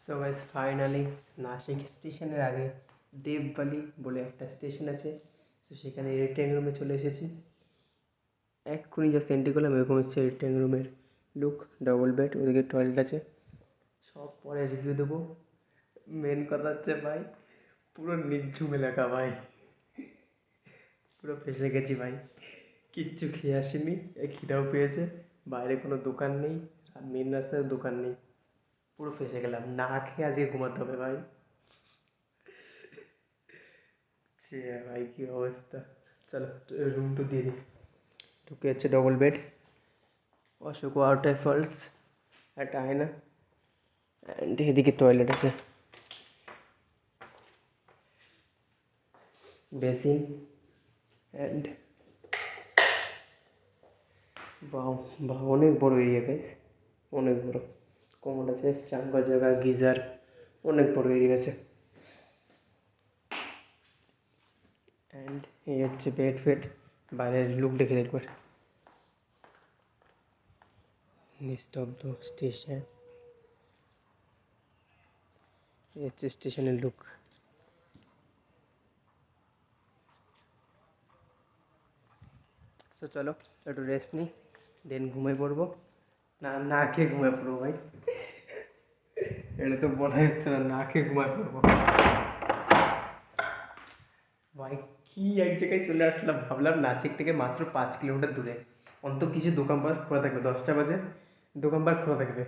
So guys finally Nashik স্টেশনের আগে দেববালি বলে একটা স্টেশন আছে। সো সেখানে রিটার্ন রুমে চলে এসেছি। এক্ষুনি জাস্ট এন্ট্রি করলাম, এরকম হচ্ছে রিটার্ন রুমের লুক। ডবল বেড, ওদিকে টয়লেট আছে, সব পরে রিভিউ দেবো। মেন কথা হচ্ছে ভাই, পুরো নির্ঝুম এলাকা ভাই, পুরো ফেসে গেছি ভাই। কিচ্ছু খেয়ে আসিনি, খিদাও পেয়েছে। বাইরে কোনো দোকান নেই, আর মেন রাস্তায় দোকান নেই। পুরো ফেসে গেলাম, না খেয়ে আজকে ঘুমাতে হবে ভাই। সে ভাই কি অবস্থা। চলো রুম টু দিয়ে দিই। ঢুকে হচ্ছে ডবল বেড, অশোক ওয়াটারফলস, একটা আয়না, অ্যান্ড এদিকে টয়লেট আছে, বেসিন, অ্যান্ড বাহ বাহ অনেক বড় এরিয়া গাইস, অনেক বড়। কমোড আছে, চান করার জায়গা, গিজার, অনেক বড় এরিয়া আছে। অ্যান্ড এই হচ্ছে বেড ফেড, বাইরের লুক দেখে একবার। নিস্তব্ধ স্টেশন, এই হচ্ছে স্টেশনের লুক। সো চলো একটু রেস্ট নিই, দেন ঘুমিয়ে পড়বো। না না খেয়ে ঘুমিয়ে পড়বো ভাই, এটা তো বলাই হচ্ছে না, না খেয়ে ঘুমিয়ে পড়বো ভাই। কি এক জায়গায় চলে আসলাম, ভাবলাম নাসিক থেকে মাত্র 5 কিলোমিটার দূরে অন্তত কিছু দোকানপাট খোলা থাকবে, 10টা বাজে দোকানপাট খোলা থাকবে।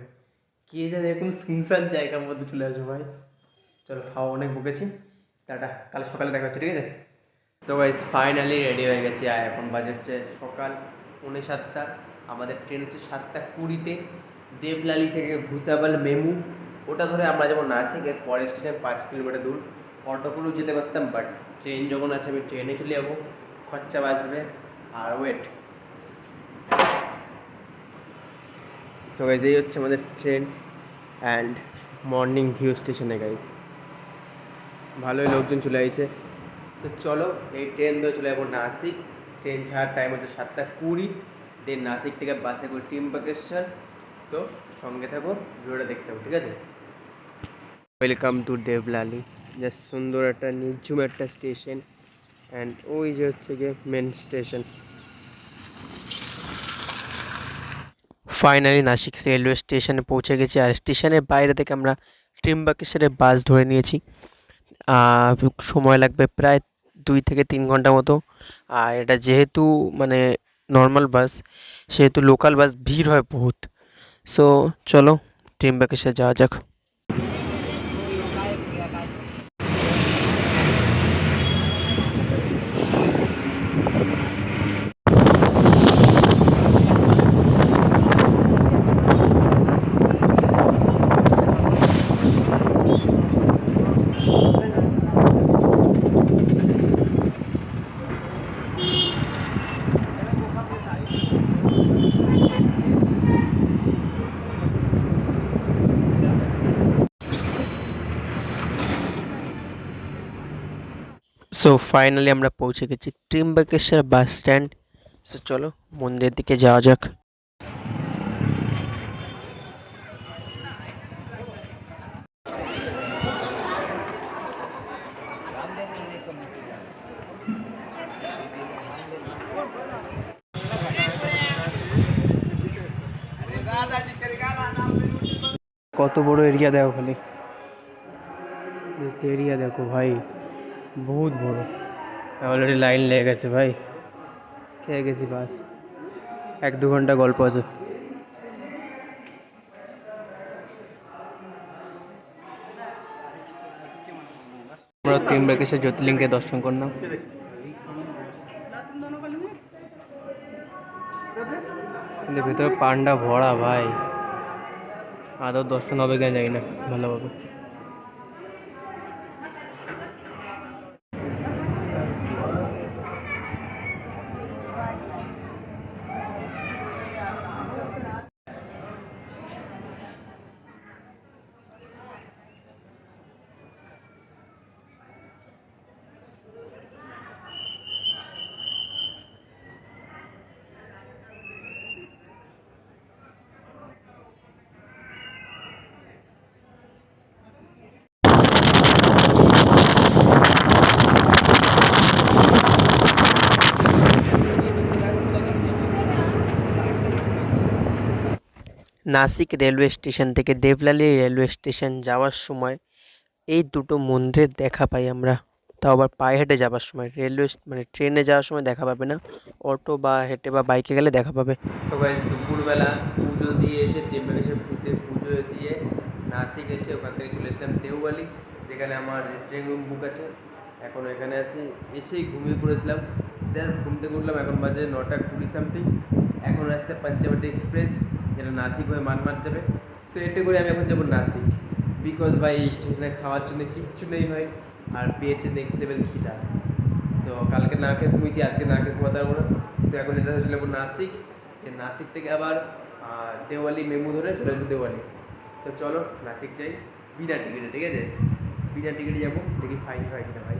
কে জানে এরকম শুনশান জায়গার মধ্যে চলে আসবো ভাই। চলো খাওয়া অনেক বকেছি, টাটা, কাল সকালে দেখা হচ্ছে, ঠিক আছে। সো গাইস ফাইনালি রেডি হয়ে গেছি, আর এখন বাজে হচ্ছে সকাল 7:45। আমাদের ট্রেন হচ্ছে 7:20-তে, দেবলালি থেকে ভুসাবল মেমু। ওটা ধরে আমরা যাবো নাসিকের পরের স্টেশন 5 কিলোমিটার দূর। অটো করেও যেতে পারতাম, বাট ট্রেন যখন আছে আমি ট্রেনে চলে যাবো, খরচা বাঁচবে। আর ওয়েট, সো গাইস এই হচ্ছে আমাদের ট্রেন অ্যান্ড মর্নিং ভিউ স্টেশনে গাইস। ভালোই লোকজন চলে আসছে। তো চলো এই ট্রেন ধরে চলে যাবো নাসিক। ট্রেন ছাড়ার টাইম হচ্ছে 7:20। দেন নাসিক থেকে বাসে করে ত্রিম্বকেশ্বর। সো সঙ্গে থাকো, ভিডিওটা দেখতে হবে, ঠিক আছে। ওয়েলকাম টু দেবলালি, জাস্ট সুন্দর একটা নির্ঝুম একটা স্টেশন। অ্যান্ড ওই যে হচ্ছে গিয়ে main station. Finally Nashik railway স্টেশনে পৌঁছে গেছি, আর স্টেশনের বাইরে থেকে আমরা ত্রিম্বকেশ্বরের বাস ধরে নিয়েছি। সময় লাগবে প্রায় 2 থেকে 3 ঘন্টা মতো। আর এটা যেহেতু মানে নর্মাল বাস, সেহেতু লোকাল বাস ভিড় হয় বহুত। সো চলো ত্রিম্বকেশ্বর যাওয়া যাক। সো ফাইনালি আমরা পৌঁছে গেছি ত্রিম্বকেশ্বর বাস স্ট্যান্ড। সো চলো মন্দিরের দিকে যাওয়া যাক। কত বড় এরিয়া দেখো খালি, জাস্ট এরিয়া দেখো ভাই, বহুত বড়। অলরেডি লাইন লেগে গেছে ভাই, খেয়ে গেছি বাস, 1-2 ঘন্টা গল্প আছে। আমরা ত্রিম্বকেশ্বর জ্যোতির্লিঙ্গে দর্শন করলাম, কিন্তু ভেতরে পান্ডা ভরা ভাই, আদৌ দর্শন হবে কিনা জানি না ভালোভাবে। নাসিক রেলওয়ে স্টেশন থেকে দেবলালি রেলওয়ে স্টেশন যাওয়ার সময় এই দুটো মন্দিরের দেখা পাই আমরা, তাও আবার পায়ে হেঁটে যাওয়ার সময়। রেলওয়ে মানে ট্রেনে যাওয়ার সময় দেখা পাবে না, অটো বা হেঁটে বা বাইকে গেলে দেখা পাবে। সো গাইস, দুপুরবেলা পুজো দিয়ে এসে ত্র্যম্বকেশ্বর পুজো দিয়ে নাসিক এসে ওখান থেকে চলে এসেছিলাম দেওবালি, যেখানে আমার ট্রেন রুম বুক আছে। এখন এখানে আছি, এসেই ঘুমিয়ে পড়েছিলাম। জাস্ট ঘুম থেকে উঠলাম, এখন বাজে 9:20 সামথিং। এখন আসছে পঞ্চবটি এক্সপ্রেস, যেটা নাসিক হয়ে মানমাড যাবে। সো এতে করে আমি এখন যাবো নাসিক, বিকজ ভাই এই স্টেশনে খাওয়ার জন্য কিচ্ছু নেই ভাই, আর পেয়েছে নেক্সট লেভেল খিদা। সো কালকে না খেয়ে ঘুমিয়েছি, আজকে না খেয়ে ঘুমাতে পারবো না। সো এখন এটা চলে যাবো নাসিক, নাসিক থেকে আবার দেওয়ালি মেমু ধরে চলে যাবো দেওয়ালি। সো চলো নাসিক যাই বিনা টিকিটে, ঠিক আছে? বিনা টিকিটে যাবো, দেখি ফাইন হয় কিনা ভাই।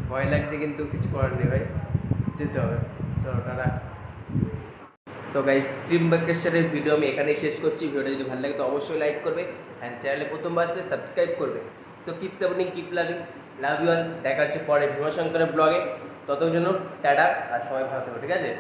ভয় লাগছে কিন্তু কিছু করার নেই ভাই, যেতে হবে। চলো টাটা। সো গাইস, ত্র্যম্বকেশ্বরের ভিডিও আমি এখানেই শেষ করছি। ভিডিওটা যদি ভালো লাগে তো অবশ্যই লাইক করবে, অ্যান্ড চ্যানেলে প্রথমবার আসলে সাবস্ক্রাইব করবে। So keep supporting, keep loving, love you all. দেখা হচ্ছে পরে ভীমাশঙ্করের ব্লগে। ততক্ষণ জন্য টাটা, আর সবাই ভালো থাকবে, ঠিক আছে?